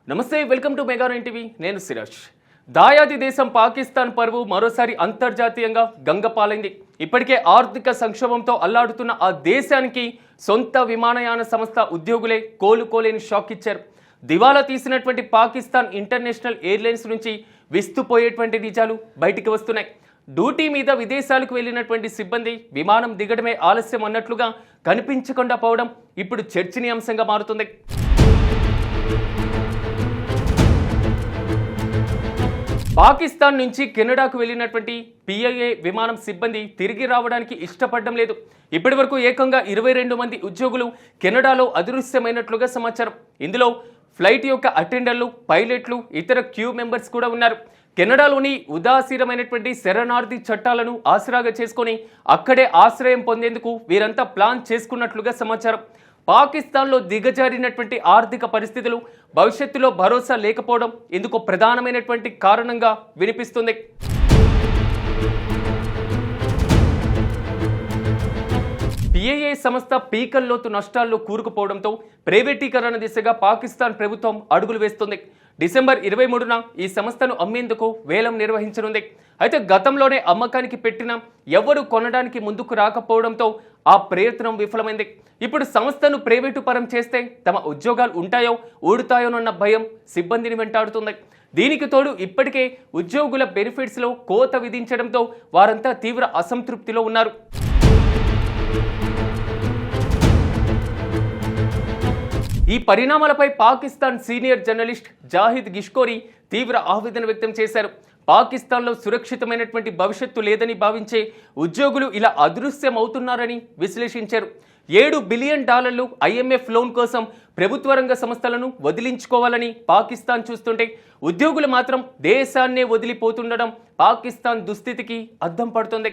నమస్తే, welcome to mega 9 TV. నేను సిరాజ్. దాయాది దేశం పాకిస్తాన్ పరువు మరోసారి అంతర్జాతీయంగా గంగపాలైంది. ఇప్పటికే ఆర్థిక సంక్షోభంతో అల్లాడుతున్న ఆ దేశానికి సొంత విమానయాన సంస్థ ఉద్యోగులే కోలుకోలేని షాక్ ఇచ్చారు. దివాలా తీసినటువంటి పాకిస్తాన్ ఇంటర్నేషనల్ ఎయిర్లైన్స్ నుంచి విస్తుపోయేటువంటి నిజాలు బయటికి వస్తున్నాయి. డ్యూటీ మీద విదేశాలకు వెళ్లినటువంటి సిబ్బంది విమానం దిగడమే ఆలస్యం అన్నట్లుగా కనిపించకుండా పోవడం ఇప్పుడు చర్చనీయాంశంగా మారుతుంది. పాకిస్తాన్ నుంచి కెనడాకు వెళ్లినటువంటి పిఐఏ విమానం సిబ్బంది తిరిగి రావడానికి ఇష్టపడడం లేదు. ఇప్పటి వరకు ఏకంగా 22 మంది ఉద్యోగులు కెనడాలో అదృశ్యమైనట్లుగా సమాచారం. ఇందులో ఫ్లైట్ యొక్క అటెండర్లు, పైలట్లు, ఇతర క్యూ మెంబర్స్ కూడా ఉన్నారు. కెనడాలోని ఉదాసీనమైనటువంటి శరణార్థి చట్టాలను ఆసరాగా చేసుకొని అక్కడే ఆశ్రయం పొందేందుకు వీరంతా ప్లాన్ చేసుకున్నట్లుగా సమాచారం. పాకిస్తాన్లో దిగజారినటువంటి ఆర్థిక పరిస్థితులు, భవిష్యత్తులో భరోసా లేకపోవడం ఇందుకు ప్రధానమైనటువంటి కారణంగా వినిపిస్తుంది. పిఐఏ సంస్థ పీకల్లోతు నష్టాల్లో కూరుకుపోవడంతో ప్రైవేటీకరణ దిశగా పాకిస్తాన్ ప్రభుత్వం అడుగులు వేస్తుంది. డిసెంబర్ 23న ఈ సంస్థను అమ్మేందుకు వేలం నిర్వహించనుంది. అయితే గతంలోనే అమ్మకానికి పెట్టిన ఎవరు కొనడానికి ముందుకు రాకపోవడంతో ఆ ప్రయత్నం విఫలమైంది. ఇప్పుడు సంస్థను ప్రైవేటు పరం చేస్తే తమ ఉద్యోగాలు ఉంటాయో ఊడుతాయోనన్న భయం సిబ్బందిని వెంటాడుతుంది. దీనికి తోడు ఇప్పటికే ఉద్యోగుల బెనిఫిట్స్లో కోత విధించడంతో వారంతా తీవ్ర అసంతృప్తిలో ఉన్నారు. ఈ పరిణామాలపై పాకిస్తాన్ సీనియర్ జర్నలిస్ట్ జాహిద్ గిష్కోరి తీవ్ర ఆవేదన వ్యక్తం చేశారు. పాకిస్తాన్లో సురక్షితమైనటువంటి భవిష్యత్తు లేదని భావించే ఉద్యోగులు ఇలా అదృశ్యమవుతున్నారని విశ్లేషించారు. $7 బిలియన్ IMF లోన్ కోసం ప్రభుత్వ రంగ సంస్థలను వదిలించుకోవాలని పాకిస్తాన్ చూస్తుంటే ఉద్యోగులు మాత్రం దేశాన్నే వదిలిపోతుండడం పాకిస్తాన్ దుస్థితికి అద్దం పడుతుంది.